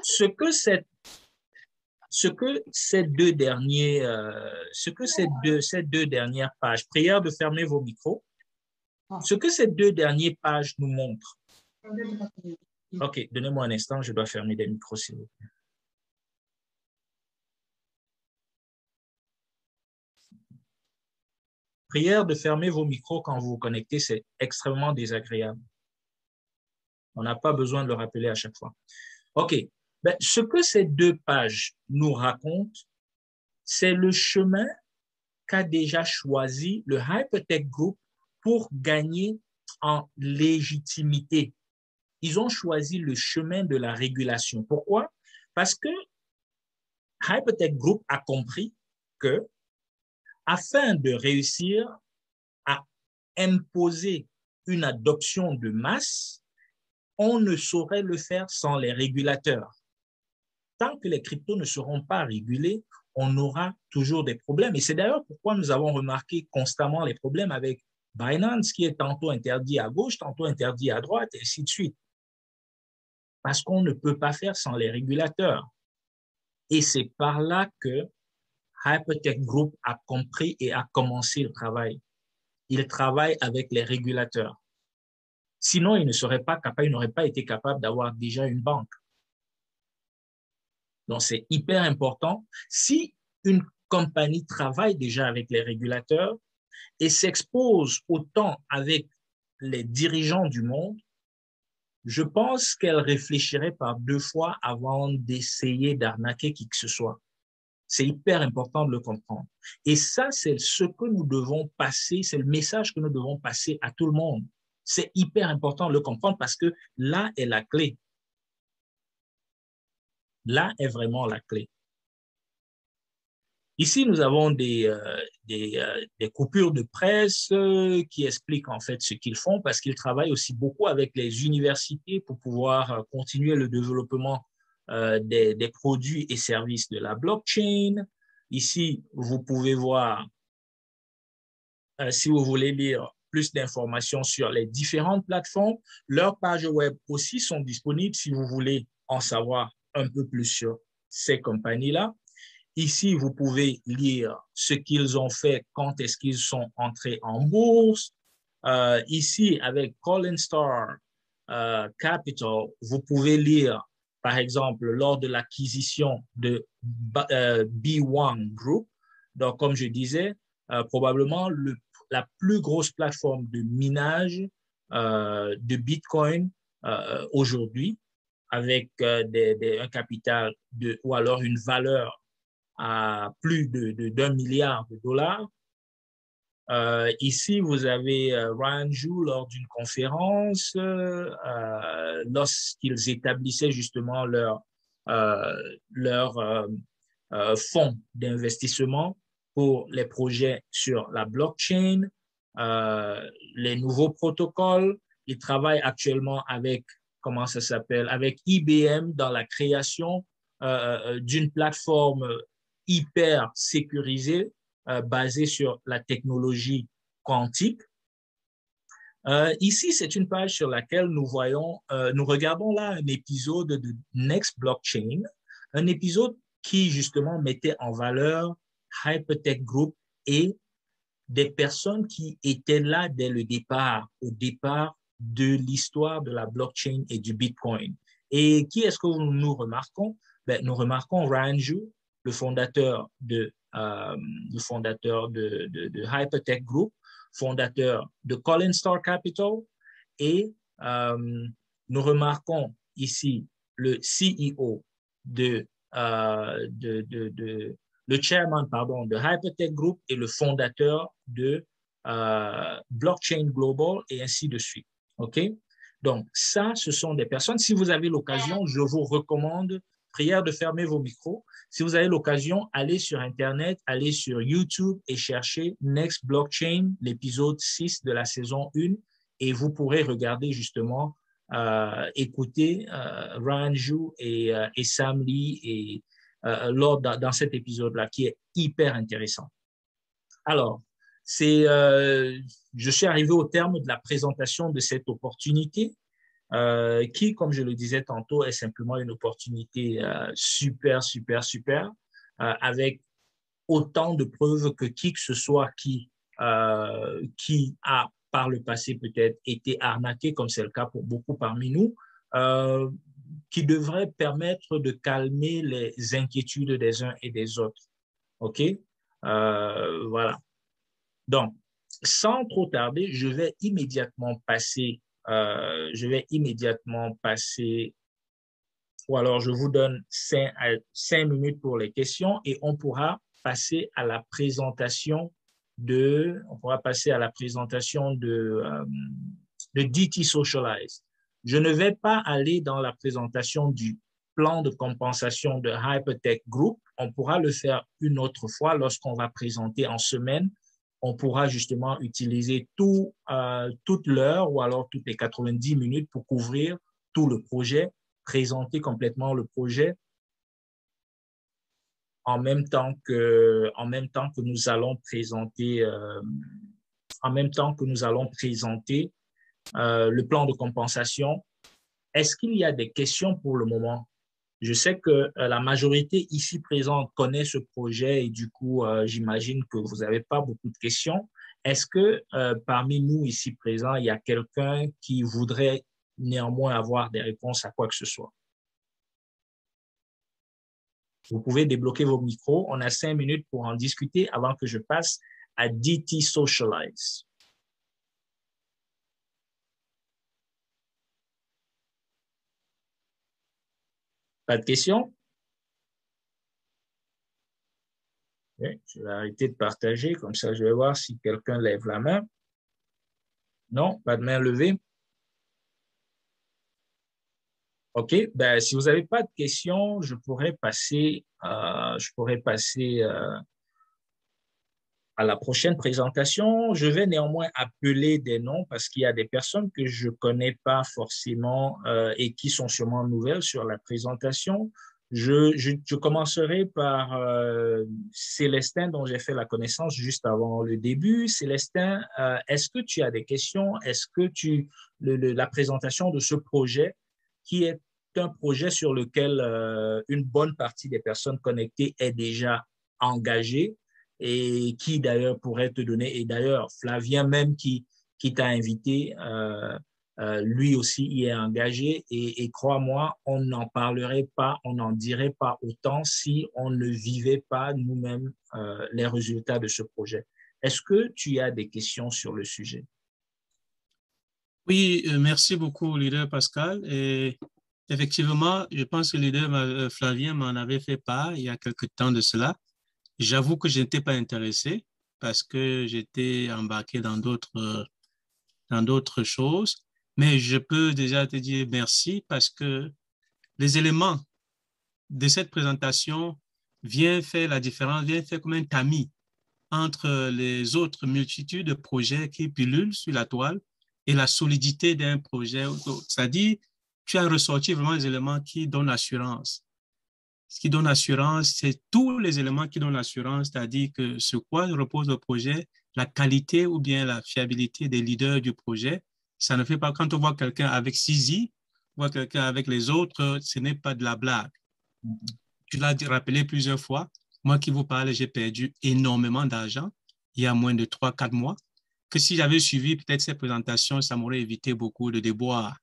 Ce que ces deux dernières pages, prière de fermer vos micros, ce que ces deux dernières pages nous montrent. OK, donnez-moi un instant, je dois fermer les micros, s'il vous plaît. Prière de fermer vos micros quand vous vous connectez, c'est extrêmement désagréable. On n'a pas besoin de le rappeler à chaque fois. OK. Ben, ce que ces deux pages nous racontent, c'est le chemin qu'a déjà choisi le Hypertech Group pour gagner en légitimité. Ils ont choisi le chemin de la régulation. Pourquoi? Parce que Hypertech Group a compris que, afin de réussir à imposer une adoption de masse, on ne saurait le faire sans les régulateurs. Tant que les cryptos ne seront pas régulés, on aura toujours des problèmes. Et c'est d'ailleurs pourquoi nous avons remarqué constamment les problèmes avec Binance, qui est tantôt interdit à gauche, tantôt interdit à droite, et ainsi de suite. Parce qu'on ne peut pas faire sans les régulateurs. Et c'est par là que Hypertech Group a compris et a commencé le travail. Il travaille avec les régulateurs. Sinon, il ne serait pas capable, il n'aurait pas été capable d'avoir déjà une banque. Donc, c'est hyper important. Si une compagnie travaille déjà avec les régulateurs et s'expose autant avec les dirigeants du monde, je pense qu'elle réfléchirait par deux fois avant d'essayer d'arnaquer qui que ce soit. C'est hyper important de le comprendre. Et ça, c'est ce que nous devons passer, c'est le message que nous devons passer à tout le monde. C'est hyper important de le comprendre parce que là est la clé. Là est vraiment la clé. Ici, nous avons des coupures de presse qui expliquent en fait ce qu'ils font parce qu'ils travaillent aussi beaucoup avec les universités pour pouvoir continuer le développement des produits et services de la blockchain. Ici, vous pouvez voir, si vous voulez lire plus d'informations sur les différentes plateformes, leurs pages web aussi sont disponibles si vous voulez en savoir un peu plus sur ces compagnies-là. Ici, vous pouvez lire ce qu'ils ont fait, quand est-ce qu'ils sont entrés en bourse. Ici, avec Coinstar Capital, vous pouvez lire, par exemple, lors de l'acquisition de B1 Group. Donc, comme je disais, probablement la plus grosse plateforme de minage de Bitcoin aujourd'hui, avec un capital ou alors une valeur à plus d'1 milliard de dollars. Ici, vous avez Ryan Zhu lors d'une conférence, lorsqu'ils établissaient justement leur fonds d'investissement pour les projets sur la blockchain, les nouveaux protocoles. Ils travaillent actuellement avec, comment ça s'appelle, avec IBM dans la création d'une plateforme hyper sécurisée basée sur la technologie quantique. Ici, c'est une page sur laquelle nous regardons là un épisode de Next Blockchain, un épisode qui justement mettait en valeur Hypertech Group et des personnes qui étaient là dès le départ, au départ de l'histoire de la blockchain et du Bitcoin. Et qui est-ce que nous remarquons? Ben, nous remarquons Ryan Zhu, le fondateur de Hypertech Group, fondateur de Coinstar Capital, et nous remarquons ici le CEO le chairman, pardon, de Hypertech Group et le fondateur de Blockchain Global et ainsi de suite. OK? Donc, ça, ce sont des personnes. Si vous avez l'occasion, je vous recommande, prière de fermer vos micros. Si vous avez l'occasion, allez sur Internet, allez sur YouTube et cherchez Next Blockchain, l'épisode 6 de la saison 1, et vous pourrez regarder justement, écouter Ryan Zhu et Sam Lee et dans cet épisode-là, qui est hyper intéressant. Alors, je suis arrivé au terme de la présentation de cette opportunité, qui, comme je le disais tantôt, est simplement une opportunité super, avec autant de preuves que qui que ce soit qui a par le passé peut-être été arnaqué, comme c'est le cas pour beaucoup parmi nous, qui devrait permettre de calmer les inquiétudes des uns et des autres. OK? Voilà. Donc, sans trop tarder, je vais immédiatement passer, ou alors je vous donne 5 minutes pour les questions et on pourra passer à la présentation de DT Socialize. Je ne vais pas aller dans la présentation du plan de compensation de Hypertech Group. On pourra le faire une autre fois lorsqu'on va présenter en semaine. On pourra justement utiliser toute l'heure ou alors toutes les 90 minutes pour couvrir tout le projet, présenter complètement le projet en même temps que nous allons présenter le plan de compensation. Est-ce qu'il y a des questions pour le moment? Je sais que la majorité ici présente connaît ce projet et du coup, j'imagine que vous n'avez pas beaucoup de questions. Est-ce que parmi nous ici présents, il y a quelqu'un qui voudrait néanmoins avoir des réponses à quoi que ce soit? Vous pouvez débloquer vos micros. On a 5 minutes pour en discuter avant que je passe à DT Socialize. Pas de questions? Okay. Je vais arrêter de partager, comme ça je vais voir si quelqu'un lève la main. Non, pas de main levée. OK, ben, si vous n'avez pas de questions, je pourrais passer à la prochaine présentation. Je vais néanmoins appeler des noms parce qu'il y a des personnes que je ne connais pas forcément et qui sont sûrement nouvelles sur la présentation. Je commencerai par Célestin, dont j'ai fait la connaissance juste avant le début. Célestin, est-ce que tu as des questions? Est-ce que la présentation de ce projet, qui est un projet sur lequel une bonne partie des personnes connectées est déjà engagée et qui d'ailleurs pourrait te donner, et d'ailleurs Flavien même qui t'a invité, lui aussi y est engagé et crois-moi, on n'en parlerait pas, on n'en dirait pas autant si on ne vivait pas nous-mêmes les résultats de ce projet. Est-ce que tu as des questions sur le sujet? Oui, merci beaucoup, leader Pascal. Et effectivement, je pense que le leader Flavien m'en avait fait part il y a quelque temps de cela. J'avoue que je n'étais pas intéressé parce que j'étais embarqué dans d'autres choses. Mais je peux déjà te dire merci parce que les éléments de cette présentation viennent faire la différence, viennent faire comme un tamis entre les autres multitudes de projets qui pullulent sur la toile et la solidité d'un projet. C'est-à-dire, tu as ressorti vraiment des éléments qui donnent assurance. Ce qui donne assurance, c'est tous les éléments qui donnent assurance, c'est-à-dire que sur quoi repose le projet, la qualité ou bien la fiabilité des leaders du projet. Ça ne fait pas, quand on voit quelqu'un avec Sisi, on voit quelqu'un avec les autres, ce n'est pas de la blague. Tu l'as rappelé plusieurs fois. Moi qui vous parle, j'ai perdu énormément d'argent il y a moins de 3-4 mois, que si j'avais suivi peut-être ces présentations, ça m'aurait évité beaucoup de déboires.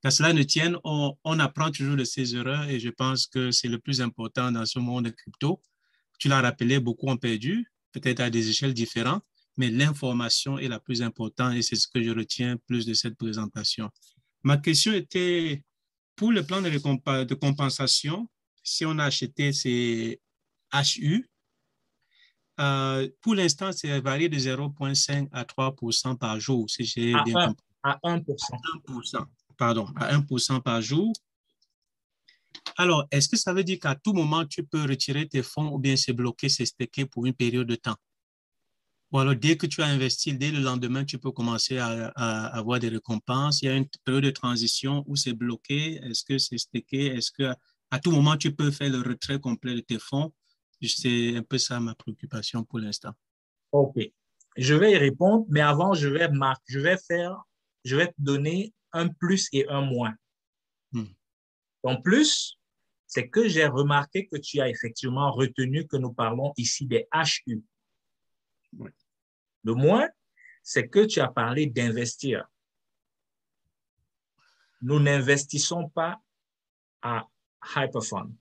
Qu'à cela ne tienne, on apprend toujours de ses erreurs et je pense que c'est le plus important dans ce monde de crypto. Tu l'as rappelé, beaucoup ont perdu, peut-être à des échelles différentes, mais l'information est la plus importante et c'est ce que je retiens plus de cette présentation. Ma question était, pour le plan de compensation, si on a acheté ces HU, pour l'instant, c'est varié de 0,5 à 3% par jour, si j'ai bien compris. À 1%. 1%. Pardon, à 1% par jour. Alors, est-ce que ça veut dire qu'à tout moment, tu peux retirer tes fonds ou bien c'est bloqué, c'est stacké pour une période de temps? Ou alors, dès que tu as investi, dès le lendemain, tu peux commencer à avoir des récompenses. Il y a une période de transition où c'est bloqué. Est-ce que c'est stacké? Est-ce qu'à tout moment, tu peux faire le retrait complet de tes fonds? C'est un peu ça ma préoccupation pour l'instant. OK. Je vais y répondre, mais avant, je vais te donner un plus et un moins. En plus, c'est que j'ai remarqué que tu as effectivement retenu que nous parlons ici des HU. Oui. Le moins, c'est que tu as parlé d'investir. Nous n'investissons pas à Hyperfund.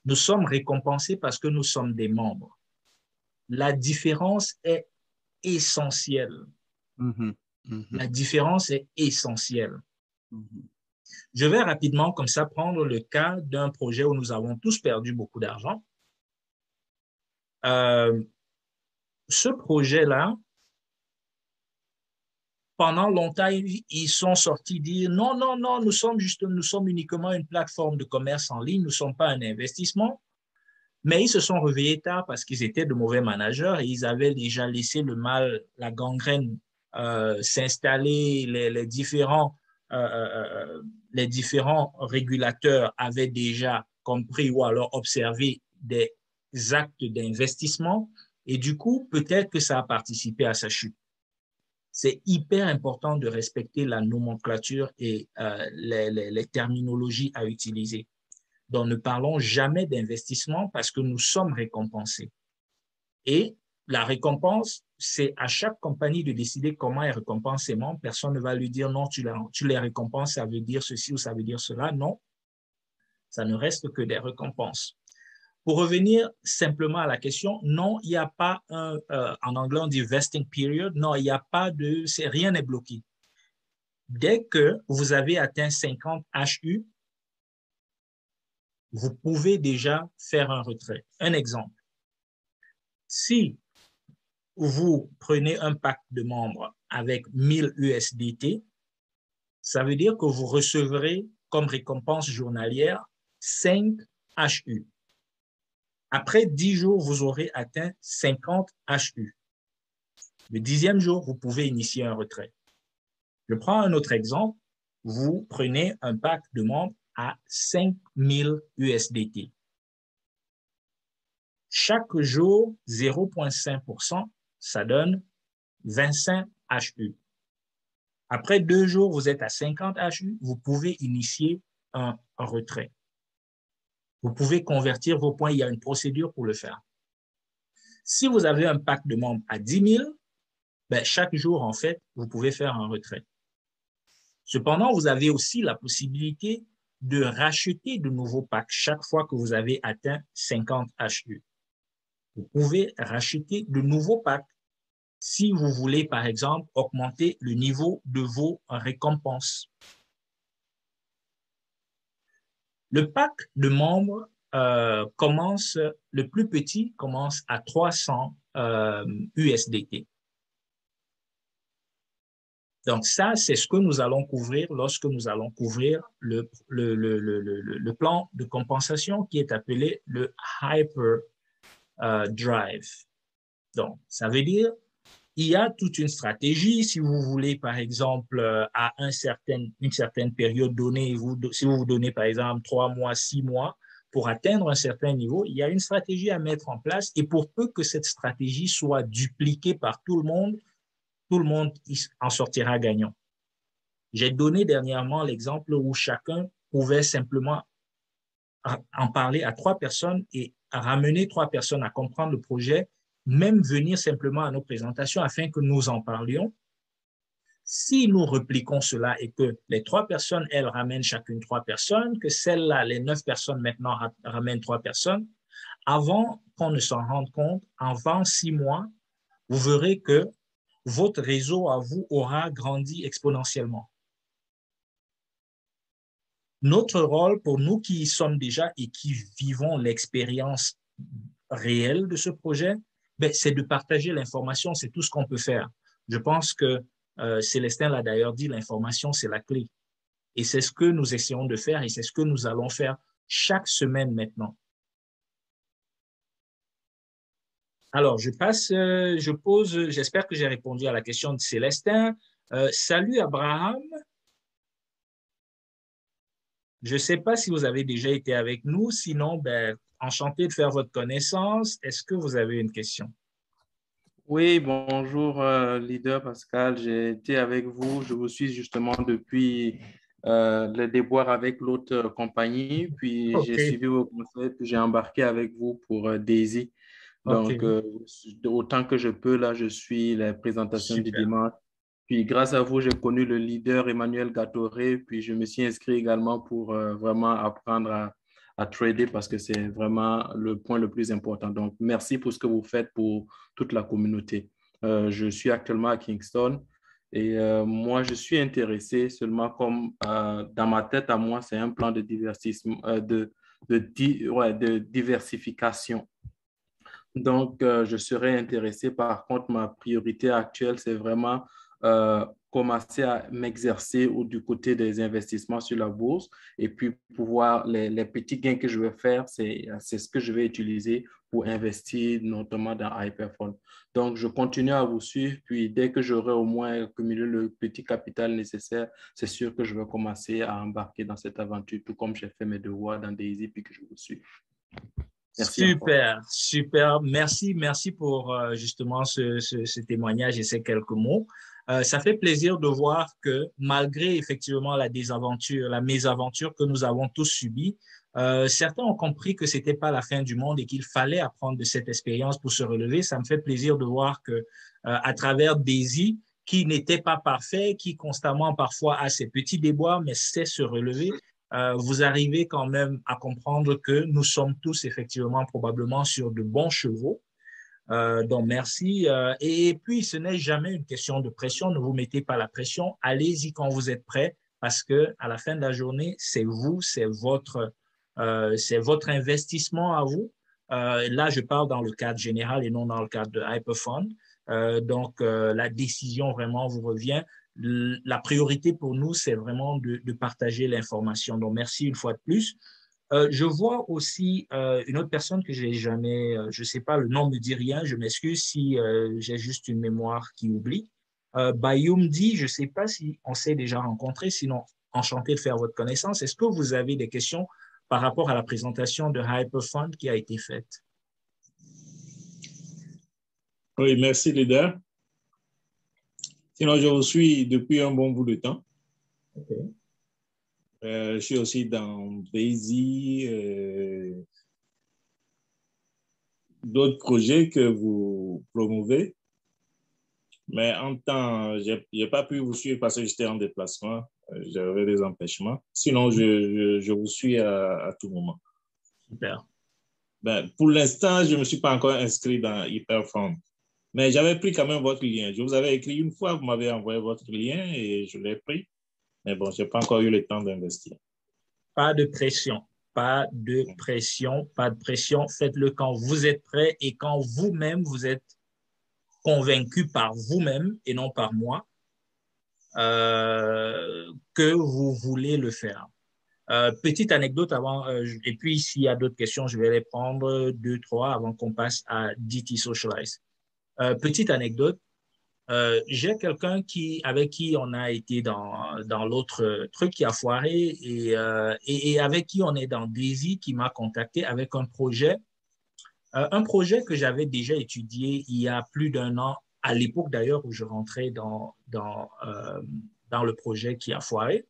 Nous sommes récompensés parce que nous sommes des membres. La différence est essentielle. La différence est essentielle. Je vais rapidement, comme ça, prendre le cas d'un projet où nous avons tous perdu beaucoup d'argent. Ce projet-là, pendant longtemps, ils sont sortis dire non, non, non, nous sommes uniquement une plateforme de commerce en ligne, nous ne sommes pas un investissement. Mais ils se sont réveillés tard parce qu'ils étaient de mauvais managers et ils avaient déjà laissé le mal, la gangrène s'installer. Les différents régulateurs avaient déjà compris ou alors observé des actes d'investissement et du coup, peut-être que ça a participé à sa chute. C'est hyper important de respecter la nomenclature et les terminologies à utiliser. Donc, ne parlons jamais d'investissement parce que nous sommes récompensés. Et la récompense, c'est à chaque compagnie de décider comment elle récompense ses membres. Personne ne va lui dire non, tu les récompenses, ça veut dire ceci ou ça veut dire cela. Non, ça ne reste que des récompenses. Pour revenir simplement à la question, non, il n'y a pas en anglais on dit vesting period, non, il n'y a pas rien n'est bloqué. Dès que vous avez atteint 50 HU, vous pouvez déjà faire un retrait. Un exemple, si vous prenez un pack de membres avec 1000 USDT, ça veut dire que vous recevrez comme récompense journalière 5 HU. Après 10 jours, vous aurez atteint 50 HU. Le 10e jour, vous pouvez initier un retrait. Je prends un autre exemple. Vous prenez un pack de membres à 5000 USDT. Chaque jour, 0,5%, ça donne 25 HU. Après 2 jours, vous êtes à 50 HU, vous pouvez initier un retrait. Vous pouvez convertir vos points, il y a une procédure pour le faire. Si vous avez un pack de membres à 10 000, ben, chaque jour, en fait, vous pouvez faire un retrait. Cependant, vous avez aussi la possibilité de racheter de nouveaux packs chaque fois que vous avez atteint 50 HU. Vous pouvez racheter de nouveaux packs si vous voulez, par exemple, augmenter le niveau de vos récompenses. Le pack de membres le plus petit commence à 300 USDT. Donc ça, c'est ce que nous allons couvrir lorsque nous allons couvrir le plan de compensation qui est appelé le Hyper Drive. Donc, ça veut dire il y a toute une stratégie. Si vous voulez, par exemple, à une certaine période donnée, si vous vous donnez, par exemple, 3 mois, 6 mois, pour atteindre un certain niveau, il y a une stratégie à mettre en place et pour peu que cette stratégie soit dupliquée par tout le monde en sortira gagnant. J'ai donné dernièrement l'exemple où chacun pouvait simplement en parler à 3 personnes et à ramener 3 personnes à comprendre le projet, même venir simplement à nos présentations afin que nous en parlions. Si nous repliquons cela et que les 3 personnes, elles ramènent chacune 3 personnes, que celles-là, les 9 personnes maintenant ramènent 3 personnes, avant qu'on ne s'en rende compte, avant 6 mois, vous verrez que votre réseau à vous aura grandi exponentiellement. Notre rôle pour nous qui y sommes déjà et qui vivons l'expérience réelle de ce projet, ben, c'est de partager l'information, c'est tout ce qu'on peut faire. Je pense que Célestin l'a d'ailleurs dit, l'information, c'est la clé. Et c'est ce que nous essayons de faire et c'est ce que nous allons faire chaque semaine maintenant. Alors, je pose, j'espère que j'ai répondu à la question de Célestin. Salut Abraham. Je ne sais pas si vous avez déjà été avec nous, sinon, ben, enchanté de faire votre connaissance. Est-ce que vous avez une question? Oui, bonjour, leader Pascal. J'ai été avec vous. Je vous suis justement depuis le déboire avec l'autre compagnie. Puis j'ai OK, suivi vos conseils, puis j'ai embarqué avec vous pour Daisy. Donc, OK, autant que je peux, là, je suis les présentations du super. dimanche. Puis grâce à vous, j'ai connu le leader Emmanuel Gatoré. Puis je me suis inscrit également pour vraiment apprendre à trader parce que c'est vraiment le point le plus important. Donc, merci pour ce que vous faites pour toute la communauté. Je suis actuellement à Kingston et moi, je suis intéressé seulement comme dans ma tête à moi, c'est un plan de diversissement, de diversification. Donc, je serais intéressé. Par contre, ma priorité actuelle, c'est vraiment commencer à m'exercer du côté des investissements sur la bourse et puis pouvoir, les petits gains que je vais faire, c'est ce que je vais utiliser pour investir notamment dans Hyperfund. Donc, je continue à vous suivre, puis dès que j'aurai au moins accumulé le petit capital nécessaire, c'est sûr que je vais commencer à embarquer dans cette aventure, tout comme j'ai fait mes devoirs dans Daisy, puis que je vous suis. Merci encore. Super, super. Merci pour justement ce témoignage et ces quelques mots. Ça fait plaisir de voir que malgré effectivement la désaventure, la mésaventure que nous avons tous subie, certains ont compris que c'était pas la fin du monde et qu'il fallait apprendre de cette expérience pour se relever. Ça me fait plaisir de voir que à travers Daisy, qui n'était pas parfait, qui constamment parfois a ses petits déboires, mais sait se relever, vous arrivez quand même à comprendre que nous sommes tous effectivement probablement sur de bons chevaux. Donc, merci. Et puis, ce n'est jamais une question de pression. Ne vous mettez pas la pression. Allez-y quand vous êtes prêt parce que à la fin de la journée, c'est vous, c'est votre investissement à vous. Là, je parle dans le cadre général et non dans le cadre de Hyperfund. Donc, la décision vraiment vous revient. La priorité pour nous, c'est vraiment de partager l'information. Donc, merci une fois de plus. Je vois aussi une autre personne que j'ai jamais, je sais pas, le nom me dit rien, je m'excuse si j'ai juste une mémoire qui oublie. Bayoum dit, je sais pas si on s'est déjà rencontré, sinon enchanté de faire votre connaissance. Est-ce que vous avez des questions par rapport à la présentation de Hyperfund qui a été faite? Oui, merci, leader. Sinon, je vous suis depuis un bon bout de temps. Okay. Je suis aussi dans Daisy, d'autres projets que vous promouvez. Mais en temps, je n'ai pas pu vous suivre parce que j'étais en déplacement. J'avais des empêchements. Sinon, je vous suis à tout moment. Super. Ben, pour l'instant, je ne me suis pas encore inscrit dans Hyperfund. Mais j'avais pris quand même votre lien. Je vous avais écrit une fois, vous m'avez envoyé votre lien et je l'ai pris. Mais bon, je n'ai pas encore eu le temps d'investir. Pas de pression, pas de pression, pas de pression. Faites-le quand vous êtes prêt et quand vous-même, vous êtes convaincu par vous-même et non par moi que vous voulez le faire. Petite anecdote avant, et puis s'il y a d'autres questions, je vais les prendre 2, 3 avant qu'on passe à DT Socialize. Petite anecdote, J'ai quelqu'un avec qui on a été dans l'autre truc qui a foiré et avec qui on est dans Daisy qui m'a contacté avec un projet que j'avais déjà étudié il y a plus d'1 an, à l'époque d'ailleurs où je rentrais dans le projet qui a foiré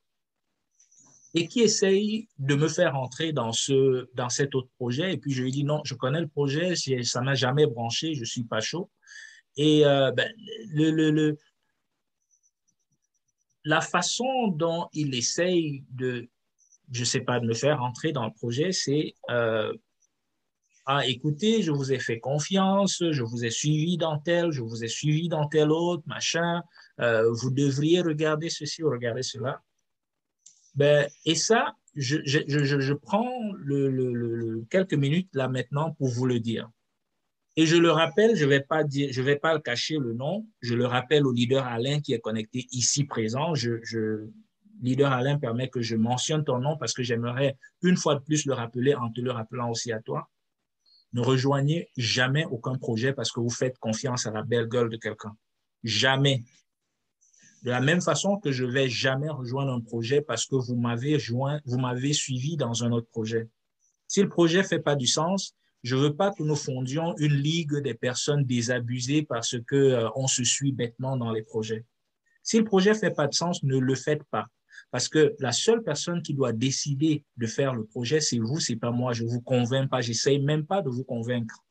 et qui essaye de me faire entrer dans cet autre projet. Et puis je lui dis non, je connais le projet, ça m'a jamais branché, je suis pas chaud. Et la façon dont il essaye je sais pas, de me faire entrer dans le projet, c'est écoutez, je vous ai fait confiance, je vous ai suivi dans tel, je vous ai suivi dans tel autre, machin, vous devriez regarder ceci ou regarder cela. Et ça, je prends quelques minutes là maintenant pour vous le dire. Et je le rappelle, je vais pas le cacher le nom, je le rappelle au leader Alain qui est connecté ici présent. Leader Alain permet que je mentionne ton nom parce que j'aimerais une fois de plus le rappeler en te le rappelant aussi à toi. Ne rejoignez jamais aucun projet parce que vous faites confiance à la belle gueule de quelqu'un. Jamais. De la même façon que je ne vais jamais rejoindre un projet parce que vous m'avez suivi dans un autre projet. Si le projet ne fait pas du sens, je ne veux pas que nous fondions une ligue des personnes désabusées parce qu'on se suit bêtement dans les projets. Si le projet ne fait pas de sens, ne le faites pas. Parce que la seule personne qui doit décider de faire le projet, c'est vous, c'est pas moi. Je ne vous convainc pas, j'essaye même pas de vous convaincre.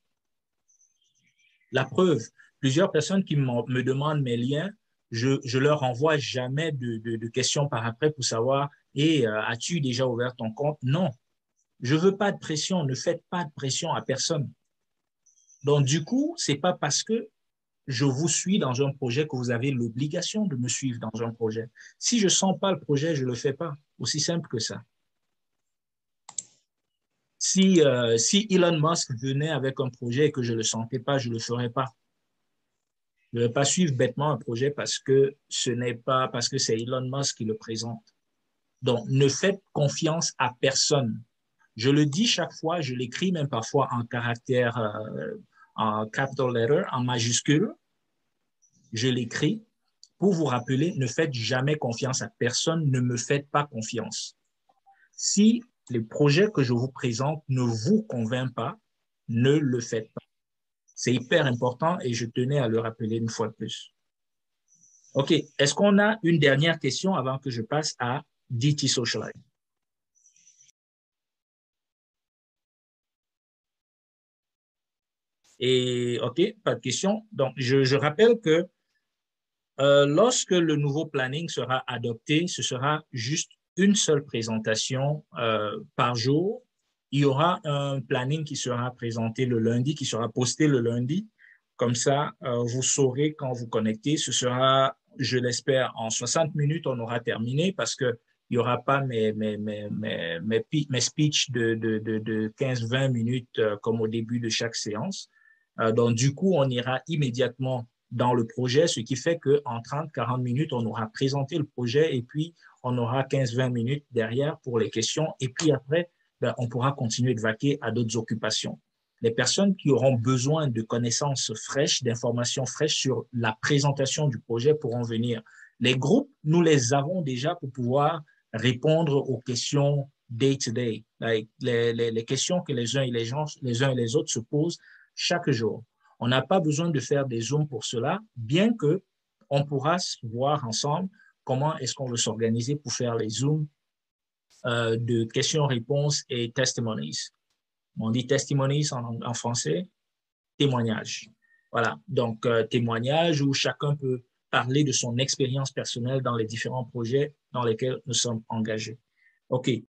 La preuve, plusieurs personnes qui me demandent mes liens, je leur envoie jamais de questions par après pour savoir, as-tu déjà ouvert ton compte? Non. Je ne veux pas de pression, ne faites pas de pression à personne. Donc, du coup, ce n'est pas parce que je vous suis dans un projet que vous avez l'obligation de me suivre dans un projet. Si je ne sens pas le projet, je ne le fais pas. Aussi simple que ça. Si Elon Musk venait avec un projet et que je ne le sentais pas, je ne le ferais pas. Je ne vais pas suivre bêtement un projet parce que c'est Elon Musk qui le présente. Donc, ne faites confiance à personne. Je le dis chaque fois, je l'écris même parfois en caractère, en capital letter, en majuscule. Je l'écris pour vous rappeler, ne faites jamais confiance à personne, ne me faites pas confiance. Si les projets que je vous présente ne vous convainquent pas, ne le faites pas. C'est hyper important et je tenais à le rappeler une fois de plus. OK, est-ce qu'on a une dernière question avant que je passe à DT Socialize? Et OK, pas de question. Donc, je rappelle que lorsque le nouveau planning sera adopté, ce sera juste une seule présentation par jour. Il y aura un planning qui sera présenté le lundi, qui sera posté le lundi. Comme ça, vous saurez quand vous connectez. Ce sera, je l'espère, en 60 minutes, on aura terminé parce que il n'y aura pas mes speeches de 15-20 minutes comme au début de chaque séance. Donc, du coup, on ira immédiatement dans le projet, ce qui fait qu'en 30-40 minutes, on aura présenté le projet et puis on aura 15-20 minutes derrière pour les questions. Et puis après, on pourra continuer de vaquer à d'autres occupations. Les personnes qui auront besoin de connaissances fraîches, d'informations fraîches sur la présentation du projet pourront venir. Les groupes, nous les avons déjà pour pouvoir répondre aux questions day-to-day, les questions que les uns et les autres se posent chaque jour. On n'a pas besoin de faire des Zooms pour cela, bien que on pourra voir ensemble comment est-ce qu'on veut s'organiser pour faire les Zooms de questions-réponses et testimonies. On dit testimonies en français, témoignages. Voilà, donc témoignages où chacun peut parler de son expérience personnelle dans les différents projets dans lesquels nous sommes engagés. OK,